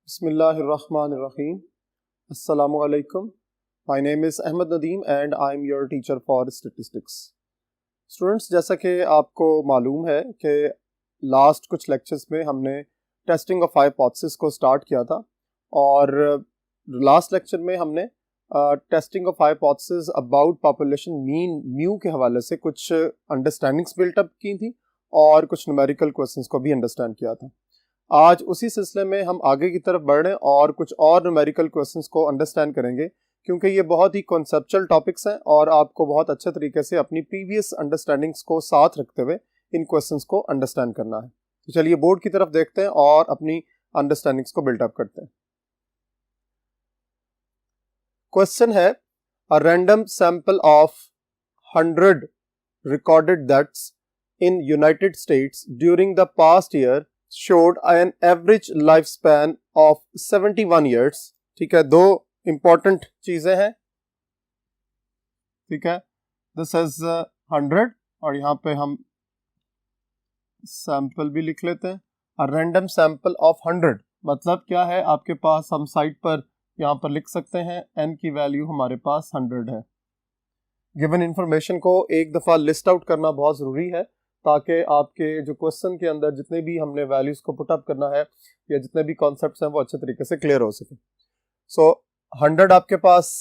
Bismillahirrahmanirrahim. Assalamu alaikum. My name is Ahmed Nadeem and I am your teacher for statistics. Students, जैसा कि आपको मालूम है कि लास्ट कुछ लेक्चर्स में हमने टेस्टिंग ऑफ हाइपोथेसिस को स्टार्ट किया था और लास्ट लेक्चर में हमने testing of hypothesis about population mean mu के हवाले से कुछ अंडरस्टैंडिंग्स बिल्टअप की थी और कुछ न्यूमेरिकल क्वेश्चंस को भी अंडरस्टैंड किया था। आज उसी सिलसिले में हम आगे की तरफ बढ़ रहे हैं और कुछ और न्यूमेरिकल क्वेश्चंस को अंडरस्टैंड करेंगे, क्योंकि ये बहुत ही कॉन्सेप्चुअल टॉपिक्स हैं और आपको बहुत अच्छे तरीके से अपनी प्रीवियस अंडरस्टैंडिंग्स को साथ रखते हुए इन क्वेश्चंस को अंडरस्टैंड करना है। तो चलिए बोर्ड की तरफ देखते हैं और अपनी अंडरस्टैंडिंग्स को बिल्डअप करते हैं। क्वेश्चन है, a random sample of 100 recorded deaths in United states during the past year showed an average lifespan of 71 years। ठीक है, दो इंपॉर्टेंट चीजें हैं। ठीक है, दिस इज 100 और यहाँ पे हम सैंपल भी लिख लेते हैं। अ रैंडम सैंपल ऑफ 100 मतलब क्या है, आपके पास हम साइड पर यहाँ पर लिख सकते हैं n की वैल्यू हमारे पास 100 है। गिवन इंफॉर्मेशन को एक दफ़ा लिस्ट आउट करना बहुत ज़रूरी है ताकि आपके जो क्वेश्चन के अंदर जितने भी हमने वैल्यूज को पुट अप करना है या जितने भी कॉन्सेप्ट्स हैं वो अच्छे तरीके से क्लियर हो सके। सो 100 आपके पास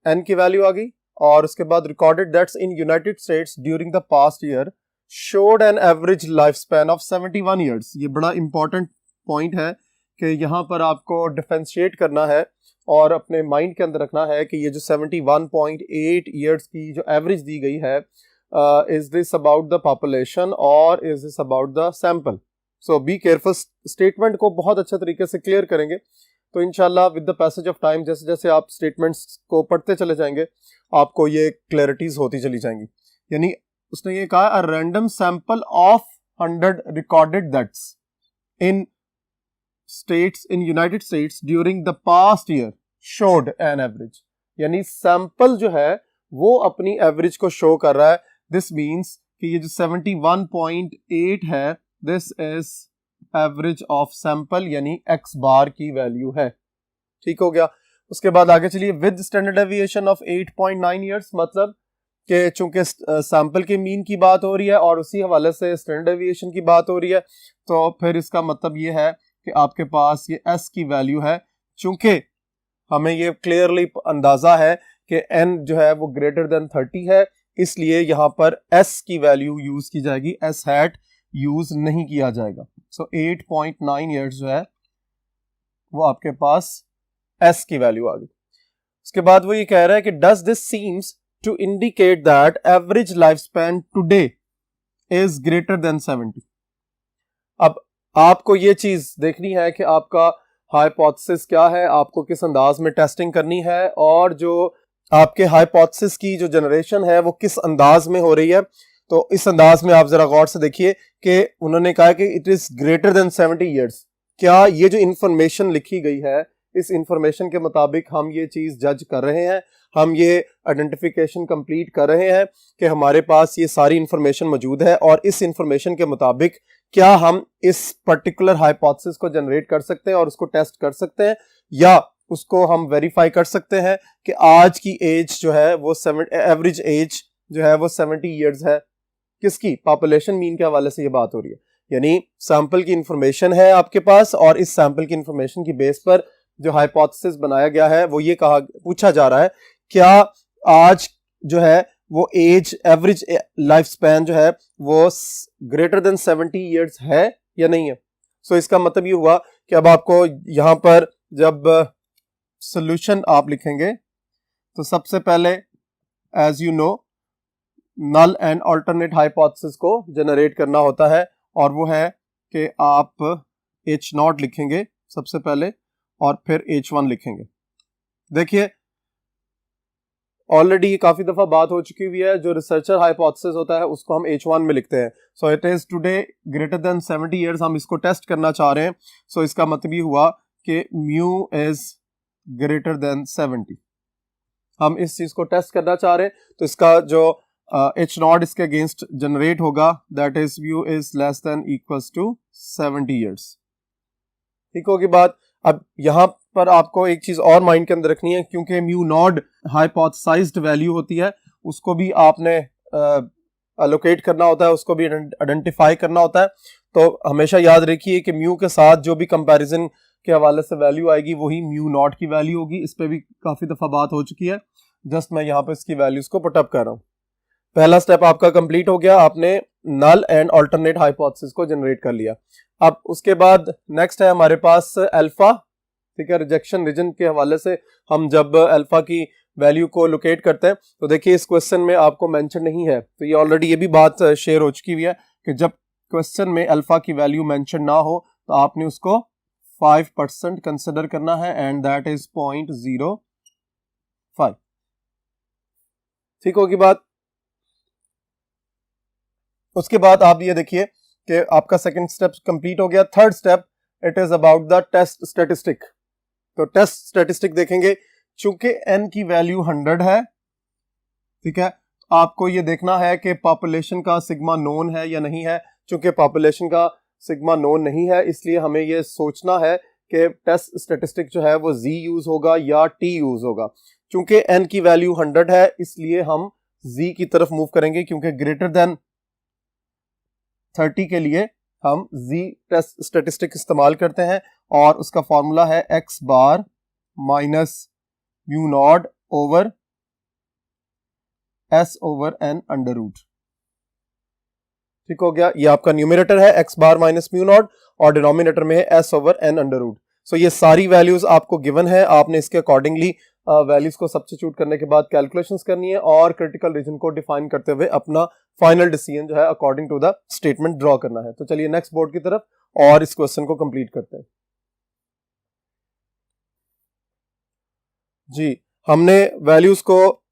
n की वैल्यू आ गई और उसके बाद recorded deaths in United states during the past year showed an average life span of 71 years. ये बड़ा इंपॉर्टेंट पॉइंट है कि यहाँ पर आपको डिफरेंशिएट करना है और अपने माइंड के अंदर रखना है कि ये जो 71.8 ईयर्स की जो एवरेज दी गई है, is this about the population or is this about the sample? So be careful। Statement को बहुत अच्छे तरीके से क्लियर करेंगे तो इंशाल्लाह with the passage of time जैसे जैसे आप स्टेटमेंट्स को पढ़ते चले जाएंगे आपको ये क्लैरिटीज होती चली जाएंगी। यानी उसने ये कहा, a random sample of 100 recorded deaths in states in United states during the past year showed an average. यानी सैंपल जो है वो अपनी एवरेज को शो कर रहा है। दिस मीन्स कि ये जो 71.8 है this is average of sample यानी x बार की वैल्यू है। ठीक हो गया। उसके बाद आगे चलिए, with standard deviation of 8.9 years, मतलब कि चूंकि सैंपल के मीन की बात हो रही है और उसी हवाले से स्टैंडर्ड डेविएशन की बात हो रही है तो फिर इसका मतलब ये है कि आपके पास ये s की वैल्यू है। चूंकि हमें ये क्लियरली अंदाजा है कि n जो है वो ग्रेटर देन 30 है, इसलिए यहाँ पर s की वैल्यू यूज की जाएगी, s हैट यूज नहीं किया जाएगा। सो 8.9 ईयर्स जो है वो आपके पास s की वैल्यू आ गई। उसके बाद वो ये कह रहा है कि does this seems to indicate that average life span today is greater than 70। अब आपको ये चीज देखनी है कि आपका हाइपोथेसिस क्या है, आपको किस अंदाज में टेस्टिंग करनी है और जो आपके हाइपोथेसिस की जो जनरेशन है वो किस अंदाज में हो रही है। तो इस अंदाज में आप जरा गौर से देखिए कि उन्होंने कहा कि it is greater than 70 years. क्या ये जो इंफॉर्मेशन लिखी गई है इस इंफॉर्मेशन के मुताबिक हम ये चीज जज कर रहे हैं, हम ये आइडेंटिफिकेशन कंप्लीट कर रहे हैं कि हमारे पास ये सारी इंफॉर्मेशन मौजूद है और इस इंफॉर्मेशन के मुताबिक क्या हम इस पर्टिकुलर हाइपोथेसिस को जनरेट कर सकते हैं और उसको टेस्ट कर सकते हैं या उसको हम वेरीफाई कर सकते हैं कि आज की एज जो है वो एवरेज एज जो है वो 70 ईयर्स है। किसकी? पॉपुलेशन मीन के हवाले से ये बात हो रही है। यानी सैंपल की इंफॉर्मेशन है आपके पास और इस सैंपल की इंफॉर्मेशन की बेस पर जो हाइपोथेसिस बनाया गया है वो ये पूछा जा रहा है, क्या आज जो है वो एज एवरेज लाइफ स्पैन जो है वो ग्रेटर देन 70 ईयर्स है या नहीं है। सो इसका मतलब ये हुआ कि अब आपको यहाँ पर जब सोल्यूशन आप लिखेंगे तो सबसे पहले as you know null and alternate hypothesis को जनरेट करना होता है और वो है कि आप H0 लिखेंगे सबसे पहले और फिर H1 लिखेंगे। देखिए ऑलरेडी काफी दफा बात हो चुकी हुई है, जो रिसर्चर हाइपोथेसिस होता है उसको हम H1 में लिखते हैं। So it is today greater than 70 years, हम इसको टेस्ट करना चाह रहे हैं। सो इसका मतलब ये हुआ कि म्यू इज ग्रेटर देन 70। हम इस चीज को टेस्ट करना चाह रहे हैं तो इसका जो H0 इसके अगेंस्ट जनरेट होगा that is mu is less than equals to 70 years. ठीक होगी बात। अब यहाँ पर आपको एक चीज और माइंड के अंदर रखनी है, क्योंकि म्यू नॉट हाइपोथेसाइज्ड वैल्यू होती है, उसको भी आपने अलोकेट करना होता है, उसको भी आइडेंटिफाई करना होता है। तो हमेशा याद रखिए कि म्यू के साथ जो भी कंपैरिजन के हवाले से वैल्यू आएगी वही म्यू नॉट की वैल्यू होगी। इस पे भी काफी दफा बात हो चुकी है, जस्ट मैं यहाँ पे इसकी वैल्यूज को पुटअप कर रहा हूँ। पहला स्टेप आपका कंप्लीट हो गया, आपने नल एंड अल्टरनेट हाइपोथेसिस को जनरेट कर लिया। अब उसके बाद नेक्स्ट है हमारे पास अल्फा, ठीक है। रिजेक्शन रीजन के हवाले से हम जब अल्फा की वैल्यू को लोकेट करते हैं तो देखिए इस क्वेश्चन में आपको मेंशन नहीं है, तो ये ऑलरेडी ये भी बात शेयर हो चुकी हुई है कि जब क्वेश्चन में अल्फा की वैल्यू मेंशन ना हो तो आपने उसको 5% कंसिडर करना है, एंड दैट इज 0.05। ठीक होगी बात। उसके बाद आप ये देखिए कि आपका सेकंड स्टेप कंप्लीट हो गया। Third step, it is about the test statistic. तो टेस्ट स्टैटिस्टिक देखेंगे, चूंकि n की वैल्यू 100 है, ठीक है, आपको ये देखना है कि पॉपुलेशन का सिग्मा नोन है या नहीं है। चूंकि पॉपुलेशन का सिग्मा नोन नहीं है, इसलिए हमें ये सोचना है कि टेस्ट स्टैटिस्टिक जो है वो z यूज होगा या t यूज होगा। चूंकि n की वैल्यू 100 है, इसलिए हम z की तरफ मूव करेंगे, क्योंकि ग्रेटर देन 30 के लिए हम z टेस्ट स्टैटिस्टिक इस्तेमाल करते हैं, और उसका फॉर्मूला है x bar minus mu not over s over n under root. ठीक हो गया। ये आपका न्यूमरेटर है x bar minus mu nought, और डिनोमिनेटर में है s over n under root. So ये सारी वैल्यूज आपको गिवन है, आपने इसके अकॉर्डिंगली वैल्यूज को सब्स्टिट्यूट करने के बाद कैलकुलेशंस करनी है, और क्रिटिकल रीजन को डिफाइन करते हुए अपना फाइनल डिसीजन जो है according to the statement draw करना है। तो चलिए नेक्स्ट बोर्ड की तरफ और इस क्वेश्चन को कंप्लीट करते हैं। जी, हमने वैल्यूज को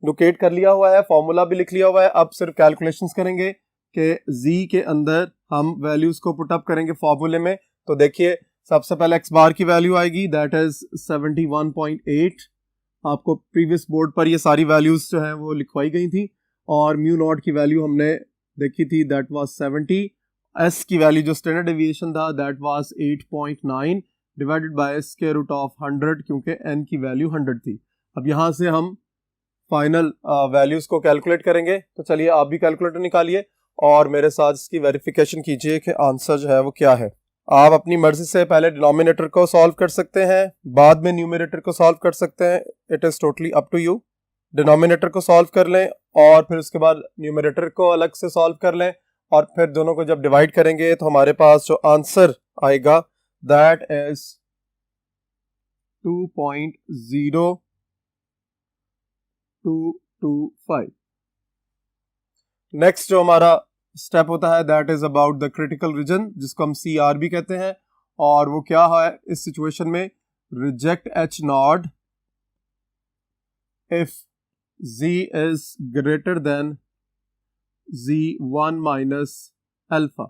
लोकेट कर लिया हुआ है, फॉर्मूला भी लिख लिया हुआ है। अब सिर्फ कैलकुलेशंस करेंगे कि z के अंदर हम वैल्यूज को पुट अप करेंगे फॉर्मूले में। तो देखिए सबसे पहले x बार की वैल्यू आएगी, दैट इज 71.8। आपको प्रीवियस बोर्ड पर ये सारी वैल्यूज जो है वो लिखवाई गई थी, और म्यू नॉट की वैल्यू हमने देखी थी, दैट वाज 70। s की वैल्यू जो स्टैंडर्ड डेविएशन था that was 8.9 divided by square root of 100, क्योंकि n की वैल्यू 100 थी। अब यहाँ से हम फाइनल वैल्यूज को कैलकुलेट करेंगे। तो चलिए आप भी कैलकुलेटर निकालिए और मेरे साथ इसकी वेरिफिकेशन कीजिए कि आंसर जो है वो क्या है। आप अपनी मर्जी से पहले डिनोमिनेटर को सॉल्व कर सकते हैं, बाद में न्यूमरेटर को सॉल्व कर सकते हैं, it is totally up to you. Denominator को सॉल्व कर लें और फिर उसके बाद न्यूमरेटर को अलग से सॉल्व कर लें, और फिर दोनों को जब डिवाइड करेंगे तो हमारे पास जो आंसर आएगा दैट इज 2.0225। नेक्स्ट जो हमारा स्टेप होता है that is about the critical reason, जिसको हम CR भी कहते हैं, और वो क्या है इस सिचुएशन में, reject H not if Z is greater than Z1 minus alpha.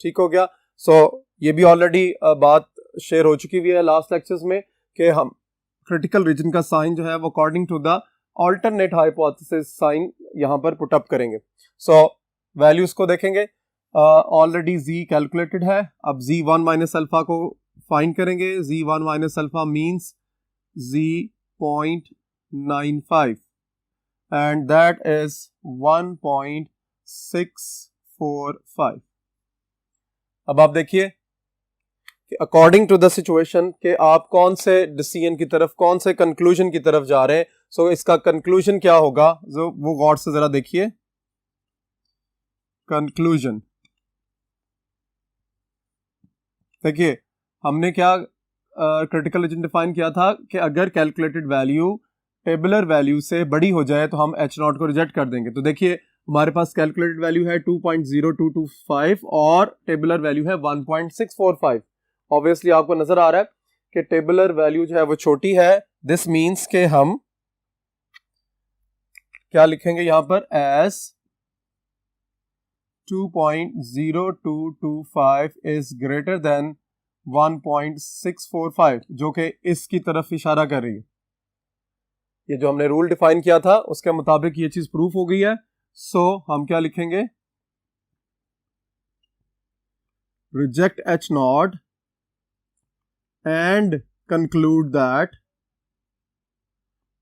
ठीक हो गया। सो ये भी ऑलरेडी बात शेयर हो चुकी हुई है लास्ट लेक्चर्स में कि हम क्रिटिकल रीजन का साइन जो है वो according to the alternate hypothesis sign यहाँ पर पुट अप करेंगे। सो वैल्यूज को देखेंगे, ऑलरेडी Z कैलकुलेटेड है। अब Z1 माइनस अल्फा को फाइंड करेंगे। Z1 minus alpha means Z.95 and that is 1.645। अब आप देखिए कि अकॉर्डिंग टू द सिचुएशन कि आप कौन से डिसीजन की तरफ, कौन से कंक्लूजन की तरफ जा रहे हैं। सो इसका कंक्लूजन क्या होगा, जो वो गौर से जरा देखिए। कंक्लूजन देखिए, हमने क्या क्रिटिकल रीजन डिफाइन किया था कि अगर कैलकुलेटेड वैल्यू टेबुलर वैल्यू से बड़ी हो जाए तो हम H नॉट को रिजेक्ट कर देंगे। तो देखिए हमारे पास कैलकुलेटेड वैल्यू है 2.0225 और टेबुलर वैल्यू है 1.645। ऑब्वियसली आपको नजर आ रहा है कि टेबुलर वैल्यू जो है वो छोटी है। दिस मीन्स के हम क्या लिखेंगे यहाँ पर, एज 2.0225 इज ग्रेटर देन 1.645, जो कि इसकी तरफ इशारा कर रही है। ये जो हमने रूल डिफाइन किया था उसके मुताबिक ये चीज प्रूफ हो गई है। सो हम क्या लिखेंगे, reject H not and conclude that,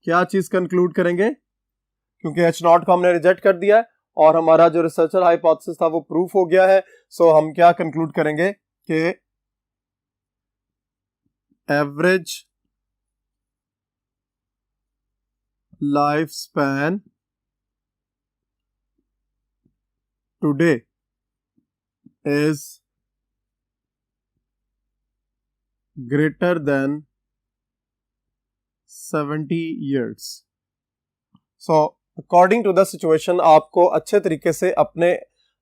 क्या चीज कंक्लूड करेंगे, क्योंकि एच नॉट को हमने रिजेक्ट कर दिया है और हमारा जो रिसर्चर हाइपोथेसिस था वो प्रूफ हो गया है। सो हम क्या कंक्लूड करेंगे कि average life span today is greater than 70 years। So according to the situation आपको अच्छे तरीके से अपने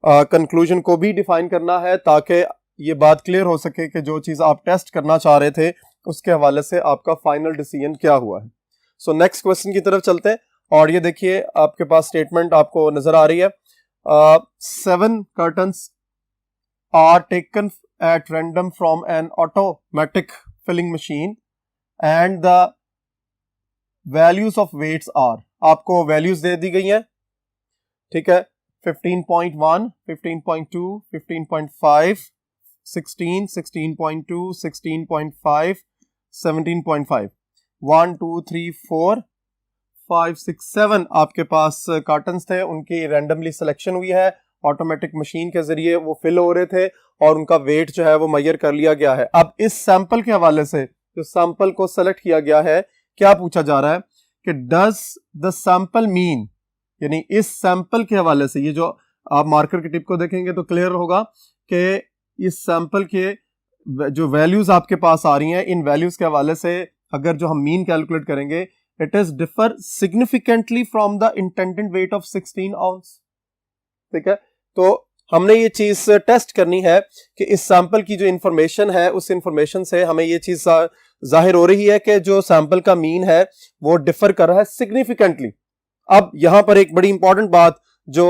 कंक्लूजन को भी डिफाइन करना है ताकि ये बात क्लियर हो सके कि जो चीज़ आप टेस्ट करना चाह रहे थे उसके हवाले से आपका फाइनल डिसीजन क्या हुआ है। सो नेक्स्ट क्वेश्चन की तरफ चलते हैं और ये देखिए आपके पास स्टेटमेंट आपको नजर आ रही है। 7 cartons are taken at random from an automatic filling machine and the values of weights are, आपको वैल्यूज दे दी गई हैं, ठीक है, 15.1, 15.2, 15.5, 16, 16.2, 16.5, 17.5, 1 2 3 4 5 6 7 आपके पास कार्टन्स थे, उनकी रैंडमली सिलेक्शन हुई है, ऑटोमेटिक मशीन के जरिए वो फिल हो रहे थे और उनका वेट जो है वो मेजर कर लिया गया है। अब इस सैंपल के हवाले से जो सैंपल को सेलेक्ट किया गया है, क्या पूछा जा रहा है कि डज द सैंपल मीन, यानी इस सैंपल के हवाले से, ये जो आप मार्कर की टिप को देखेंगे तो क्लियर होगा कि इस सैंपल के जो वैल्यूज आपके पास आ रही हैं, इन वैल्यूज के हवाले से अगर जो हम मीन कैलकुलेट करेंगे, it is differ significantly from the intended weight of 16 ounce. ठीक है, तो हमने ये चीज टेस्ट करनी है कि इस सैंपल की जो इंफॉर्मेशन है उस इंफॉर्मेशन से हमें ये चीज जाहिर हो रही है कि जो सैंपल का मीन है वो डिफर कर रहा है सिग्निफिकेंटली। अब यहां पर एक बड़ी इंपॉर्टेंट बात जो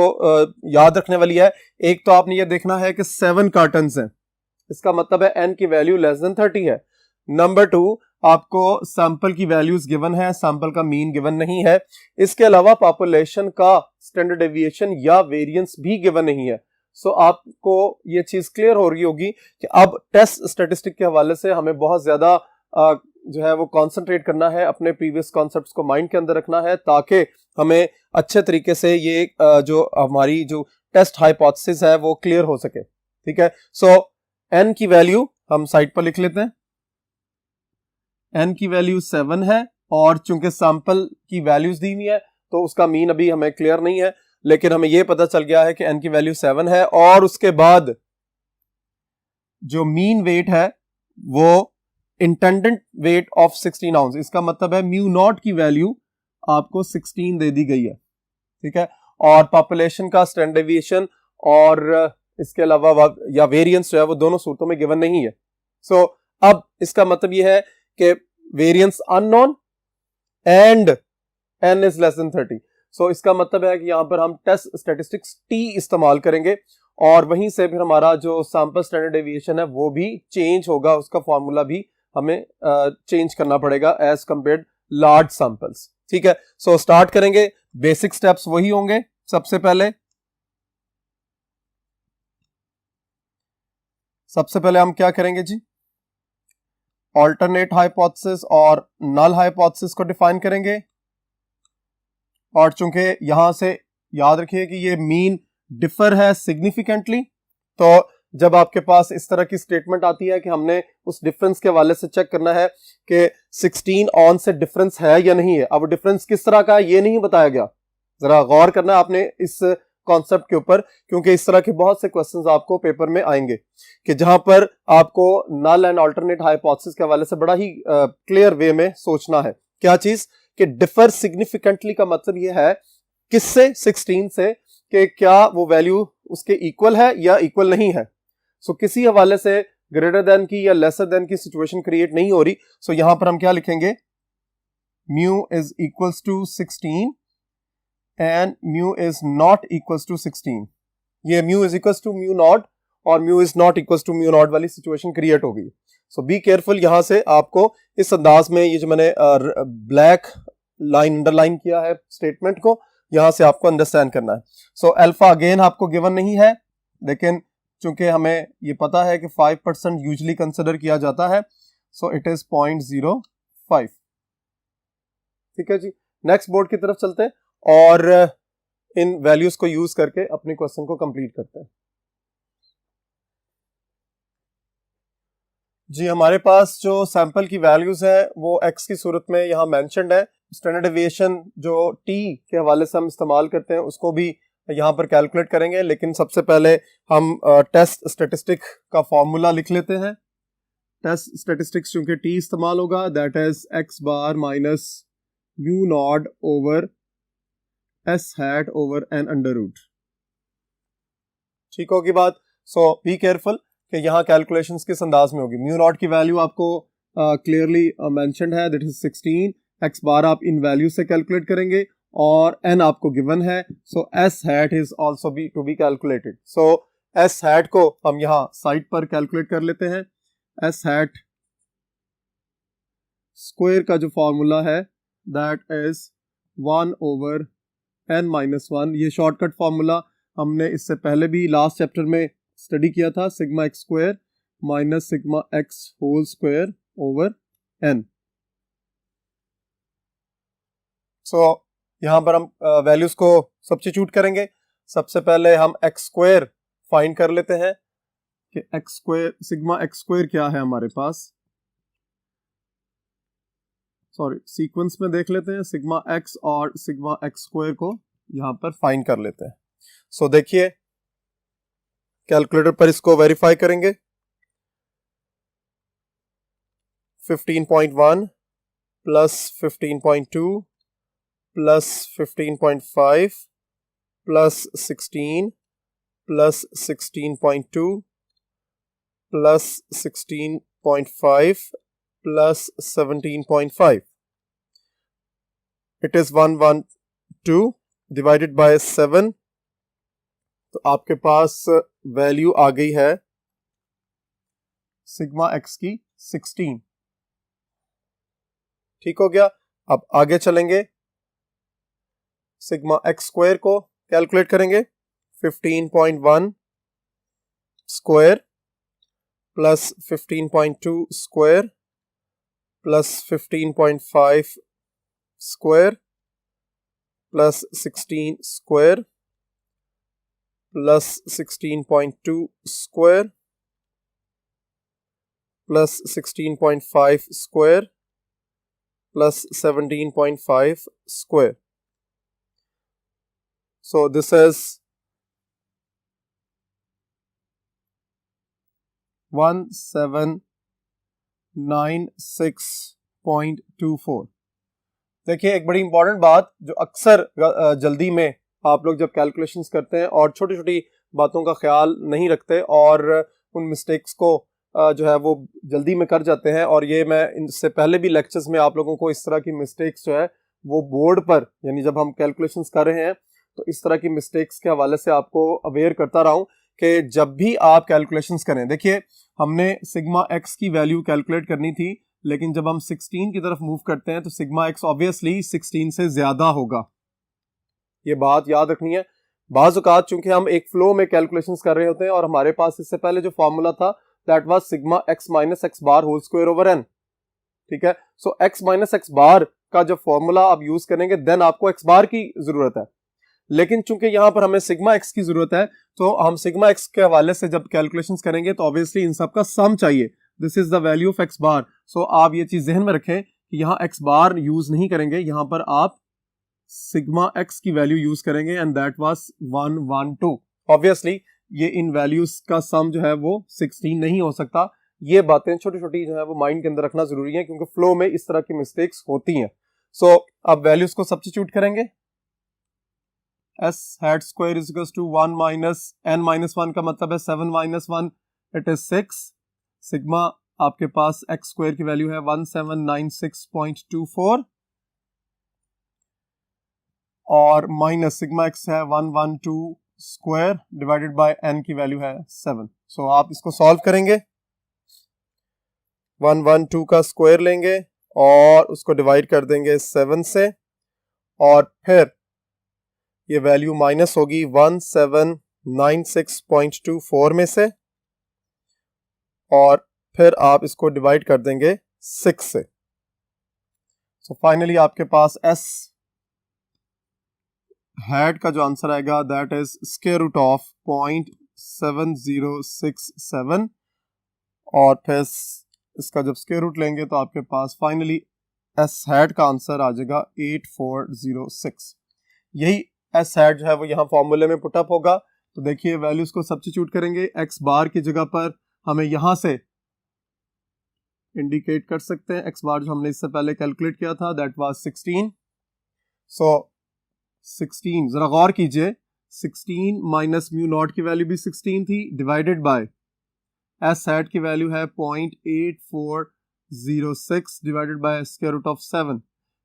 याद रखने वाली है, एक तो आपने ये देखना है कि 7 कार्टन्स हैं, इसका मतलब है n की वैल्यू लेस देन 30 है। नंबर 2, आपको सैंपल की वैल्यूज गिवन है, सैंपल का मीन गिवन नहीं है। इसके अलावा पॉपुलेशन का स्टैंडर्ड डेविएशन या वेरिएंस भी गिवन नहीं है। सो आपको ये चीज क्लियर हो रही होगी कि अब टेस्ट स्टैटिस्टिक के हवाले से हमें बहुत ज्यादा जो है वो कंसंट्रेट करना है, अपने प्रीवियस कॉन्सेप्ट्स को माइंड के अंदर रखना है ताकि हमें अच्छे तरीके से ये जो हमारी जो टेस्ट हाइपोथेसिस है वो क्लियर हो सके। ठीक है, सो n की वैल्यू हम साइड पर लिख लेते हैं, n की वैल्यू 7 है और चूंकि सैंपल की वैल्यूज दी हुई है तो उसका मीन अभी हमें क्लियर नहीं है, लेकिन हमें यह पता चल गया है कि n की वैल्यू 7 है और उसके बाद जो मीन वेट है वो इंटेंडेड वेट ऑफ 16 आउंस, इसका मतलब है म्यू नॉट की वैल्यू आपको 16 दे दी गई है। ठीक है, और पॉपुलेशन का स्टैंडर्ड डेविएशन और इसके अलावा या वेरिएंस जो है वो दोनों सूरतों में गिवन नहीं है। सो अब इसका मतलब यह है कि variance unknown and n is less then 30। सो इसका मतलब है कि यहां पर हम टेस्ट स्टैटिस्टिक्स t इस्तेमाल करेंगे और वहीं से फिर हमारा जो सैंपल स्टैंडर्ड डेविएशन है वो भी चेंज होगा, उसका फॉर्मूला भी हमें चेंज करना पड़ेगा एज कंपेयर्ड लार्ज सैंपल्स। ठीक है, सो स्टार्ट करेंगे, बेसिक स्टेप्स वही होंगे। सबसे पहले हम क्या करेंगे जी, ऑल्टरनेट हाइपोथेसिस और नल हाइपोथेसिस को डिफाइन करेंगे। और चूंकि यहां से याद रखिए कि ये मीन डिफर है सिग्निफिकेंटली, तो जब आपके पास इस तरह की स्टेटमेंट आती है कि हमने उस डिफरेंस के हवाले से चेक करना है कि 16 ऑन से डिफरेंस है या नहीं है। अब डिफरेंस किस तरह का है ये नहीं बताया गया, जरा गौर करना आपने इस कॉन्सेप्ट के ऊपर, क्योंकि इस तरह के बहुत से क्वेश्चंस आपको पेपर में आएंगे कि जहां पर आपको नल एंड अल्टरनेट हाइपोथेसिस के हवाले से बड़ा ही क्लियर वे में सोचना है। क्या चीज कि डिफर सिग्निफिकेंटली का मतलब यह है किससे, 16 से, कि क्या वो वैल्यू उसके इक्वल है या इक्वल नहीं है। सो किसी हवाले से ग्रेटर देन की या लेसर देन की सिचुएशन क्रिएट नहीं हो रही। सो यहां पर हम क्या लिखेंगे, mu is equals to 16 and mu is not equals to 16। ये mu is equals to mu nought और mu is not equals to mu nought वाली सिचुएशन क्रिएट हो गई। सो बी केयरफुल, यहां से आपको इस अंदाज में ये जो मैंने ब्लैक लाइन अंडरलाइन किया है स्टेटमेंट को, यहां से आपको अंडरस्टैंड करना है। सो अल्फा अगेन आपको गिवन नहीं है, लेकिन चूंकि हमें ये पता है कि 5% यूजली कंसिडर किया जाता है, सो इट इज 0.05। ठीक है जी, नेक्स्ट बोर्ड की तरफ चलते हैं और इन वैल्यूज को यूज करके अपने क्वेश्चन को कंप्लीट करते हैं। जी, हमारे पास जो सैंपल की वैल्यूज है वो x की सूरत में यहाँ मेंशन्ड है। स्टैंडर्ड डेविएशन जो t के हवाले से हम इस्तेमाल करते हैं उसको भी यहाँ पर कैलकुलेट करेंगे, लेकिन सबसे पहले हम टेस्ट स्टेटिस्टिक का फॉर्मूला लिख लेते हैं। टेस्ट स्टेटिस्टिक्स चूंकि t इस्तेमाल होगा, that is x bar minus mu not over s hat over n under root. ठीक होगी बात। सो बी केयरफुल कि यहाँ कैलकुलेशंस किस अंदाज में होगी। म्यू नॉट की वैल्यू आपको क्लियरली मेंशन्ड है, दैट इज 16। x बार आप इन वैल्यू से कैलकुलेट करेंगे और n आपको गिवन है, so s hat is also be to be calculated. So s hat को हम यहाँ साइड पर कैलकुलेट कर लेते हैं। s हैट स्क्वायर का जो फॉर्मूला है that is 1 over n minus 1। ये शॉर्टकट फॉर्मूला हमने इससे पहले भी लास्ट चैप्टर में स्टडी किया था, sigma x square minus sigma x whole square over n। So यहाँ पर हम वैल्यूज को सब्स्टिट्यूट करेंगे। सबसे पहले हम एक्स स्क्वायर फाइंड कर लेते हैं कि x square sigma x square क्या है हमारे पास। सॉरी, सीक्वेंस में देख लेते हैं, सिग्मा एक्स और सिग्मा एक्स स्क्वायर को यहाँ पर फाइंड कर लेते हैं। सो देखिए, कैलकुलेटर पर इसको वेरीफाई करेंगे। 15.1 plus 15.2 plus 15.5 plus 16 plus 16.2 plus 16.5 plus 17.5। It is 112 divided by 7, तो आपके पास वैल्यू आ गई है सिग्मा एक्स की 16। ठीक हो गया। अब आगे चलेंगे, सिग्मा एक्स स्क्वायर को कैलकुलेट करेंगे। 15.1 square plus 15.2 square plus 15.5 square plus 16 square plus 16.2 square plus 16.5 square plus 17.5 square. So this is 1796.24। देखिए, एक बड़ी इंपॉर्टेंट बात जो अक्सर जल्दी में आप लोग जब कैलकुलेशंस करते हैं और छोटी छोटी बातों का ख्याल नहीं रखते और उन मिस्टेक्स को जो है वो जल्दी में कर जाते हैं, और ये मैं इनसे पहले भी लेक्चर्स में आप लोगों को इस तरह की मिस्टेक्स जो है वो बोर्ड पर, यानी जब हम कैलकुलेशंस कर रहे हैं तो इस तरह की मिस्टेक्स के हवाले से आपको अवेयर करता रहा हूं कि जब भी आप कैलकुलेशंस करें, देखिए हमने सिग्मा एक्स की वैल्यू कैलकुलेट करनी थी, लेकिन जब हम 16 की तरफ मूव करते हैं तो सिग्मा एक्स ऑब्वियसली 16 से ज्यादा होगा। ये बात याद रखनी है। बाज़ औक़ात चूंकि हम एक फ्लो में कैलकुलेशंस कर रहे होते हैं और हमारे पास इससे पहले जो फॉर्मूला था that was sigma x minus x bar whole square over n. ठीक है, so x minus x bar का जब फॉर्मूला आप यूज करेंगे देन आपको एक्स बार की जरूरत है, लेकिन चूंकि यहां पर हमें सिग्मा एक्स की जरूरत है तो हम सिग्मा एक्स के हवाले से जब कैलकुलेशंस करेंगे तो ऑब्वियसली इन सब का सम चाहिए। This is the value of x bar. So आप ये चीज जहन में रखें कि यहाँ एक्स बार यूज नहीं करेंगे, यहां पर आप सिग्मा एक्स की वैल्यू यूज करेंगे एंड दैट वाज 112। ऑब्वियसली ये इन वैल्यूज का सम जो है वो 16 नहीं हो सकता। ये बातें छोटी छोटी जो है वो माइंड के अंदर रखना जरूरी है क्योंकि फ्लो में इस तरह की मिस्टेक्स होती हैं। सो अब वैल्यूज को सब्स्टिट्यूट करेंगे। s hat square is equals to 1 minus n minus 1 का मतलब है 7 minus 1 it is 6। सिग्मा आपके पास x स्क्वायर की वैल्यू है 1796.24 और माइनस सिग्मा x है 112 स्क्वायर डिवाइडेड बाय n की वैल्यू है 7। सो आप इसको सॉल्व करेंगे, 112 का स्क्वायर लेंगे और उसको डिवाइड कर देंगे 7 से और फिर ये वैल्यू माइनस होगी 1796 96.24 में से, और फिर आप इसको डिवाइड कर देंगे 6 से। सो फाइनली आपके पास एस हैट का जो आंसर आएगा that is square root of 0.7067, और फिर इसका जब स्क्वायर रूट लेंगे तो आपके पास फाइनली एस हैट का आंसर आ जाएगा 8406। यही एस हैट जो है वो यहाँ फॉर्मूले में पुटअप होगा। तो देखिए वैल्यूज को सब्स्टिट्यूट करेंगे, एक्स बार की जगह पर हमें यहां से इंडिकेट कर सकते हैं एक्स बार जो हमने इससे पहले कैलकुलेट किया था दैट वाज 16। सो 16 जरा गौर कीजिए, 16 माइनस म्यू नॉट की वैल्यू भी 16 थी, डिवाइडेड बाय एस हैट की वैल्यू है 0.8406 divided by square root of 7।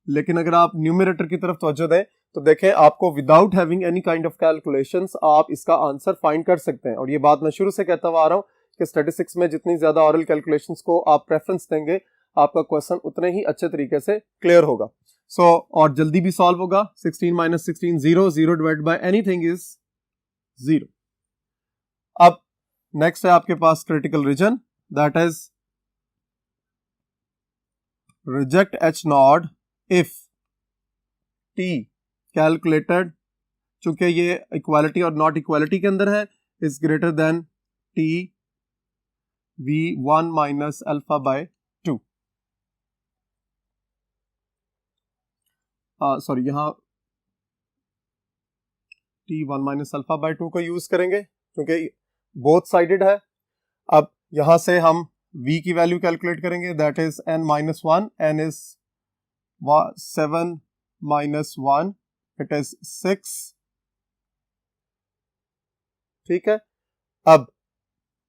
लेकिन अगर आप न्यूमरेटर की तरफ तवज्जो दें तो देखें आपको without having any kind of calculations आप इसका आंसर फाइंड कर सकते हैं। और ये बात मैं शुरू से कहता हुआ आ रहा हूँ कि स्टैटिस्टिक्स में जितनी ज्यादा ऑरल कैलकुलेशंस को आप प्रेफरेंस देंगे आपका क्वेश्चन उतने ही अच्छे तरीके से क्लियर होगा। और जल्दी भी सॉल्व होगा। 16 minus 16 0, 0 divide by anything is 0। अब नेक्स्ट है आपके पास critical region that is reject H nought if t calculated, चूंकि ये इक्वालिटी और नॉट इक्वालिटी के अंदर है, is greater than t v1 minus alpha by 2। Sorry यहाँ t1 माइनस अल्फा बाय 2 को यूज करेंगे क्योंकि बोथ साइडेड है। अब यहां से हम v की वैल्यू कैलकुलेट करेंगे that is n minus 1, n is 7 minus 1 it is 6। ठीक है, अब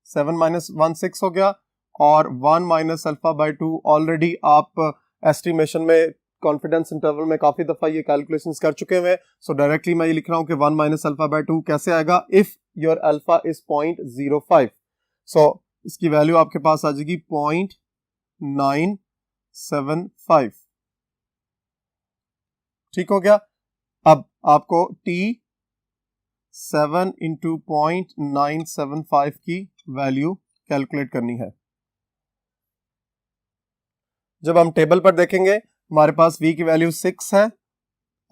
7 माइनस 1 6 हो गया, और 1 माइनस अल्फा बाय 2 ऑलरेडी आप एस्टिमेशन में कॉन्फिडेंस इंटरवल में काफी दफा ये कैलकुलेशंस कर चुके हुए। सो डायरेक्टली मैं ये लिख रहा हूं कि 1 माइनस अल्फा बाय 2 कैसे आएगा इफ योर अल्फा इज 0.05। सो इसकी वैल्यू आपके पास आ जाएगी 0.975। ठीक हो गया। अब आपको t 7 इंटू 0.975 की वैल्यू कैलकुलेट करनी है। जब हम टेबल पर देखेंगे हमारे पास v की वैल्यू 6 है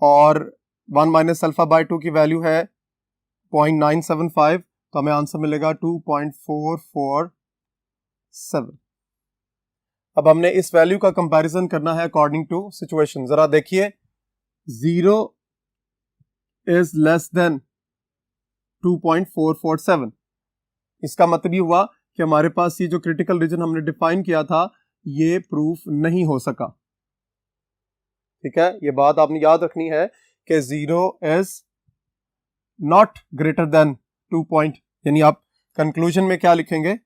और 1 माइनस अल्फा बाय 2 की वैल्यू है 0.975, तो हमें आंसर मिलेगा 2.447। अब हमने इस वैल्यू का कंपैरिजन करना है अकॉर्डिंग टू सिचुएशन। जरा देखिए 0 इज लेस देन 2.447। इसका मतलब ये हुआ कि हमारे पास ये जो क्रिटिकल रीजन हमने डिफाइन किया था ये प्रूफ नहीं हो सका। ठीक है, ये बात आपने याद रखनी है कि 0 is not greater than 2 point, यानी आप कंक्लूजन में क्या लिखेंगे,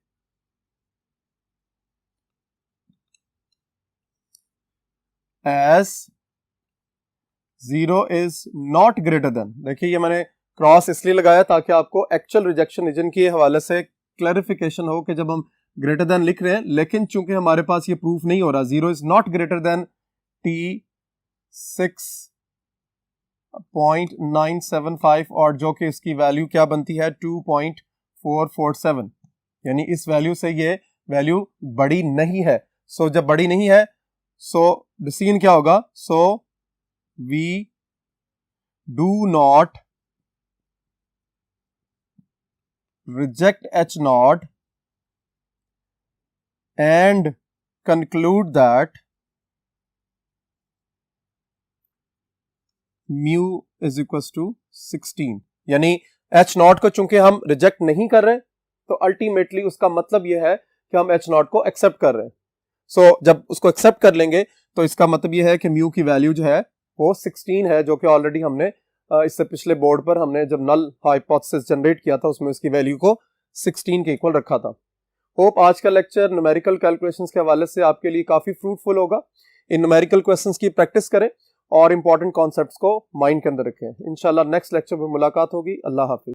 as 0 is not greater than. देखिए ये मैंने क्रॉस इसलिए लगाया ताकि आपको एक्चुअल रिजेक्शन रीजन के हवाले से क्लैरिफिकेशन हो कि जब हम ग्रेटर देन लिख रहे हैं, लेकिन चूंकि हमारे पास ये प्रूफ नहीं हो रहा, 0 is not greater then t 6.975 और जो कि इसकी वैल्यू क्या बनती है 2.447, यानी इस वैल्यू से ये वैल्यू बड़ी नहीं है। सो जब बड़ी नहीं है सो डिसीजन क्या होगा, so we do not reject H naught and conclude that mu is equals to 16। यानी H naught को चूंकि हम रिजेक्ट नहीं कर रहे तो अल्टीमेटली उसका मतलब यह है कि हम H naught को एक्सेप्ट कर रहे हैं। सो जब उसको एक्सेप्ट कर लेंगे तो इसका मतलब यह है कि म्यू की वैल्यू जो है वो 16 है, जो कि ऑलरेडी हमने इससे पिछले बोर्ड पर हमने जब नल हाइपोथेसिस जनरेट किया था उसमें इसकी वैल्यू को 16 के इक्वल रखा था। होप आज का लेक्चर न्यूमेरिकल कैलकुलेशंस के हवाले से आपके लिए काफी फ्रूटफुल होगा। इन न्यूमेरिकल क्वेश्चंस की प्रैक्टिस करें और इंपॉर्टेंट कॉन्सेप्ट्स को माइंड के अंदर रखें। इंशाल्लाह नेक्स्ट लेक्चर में मुलाकात होगी। अल्लाह हाफिज।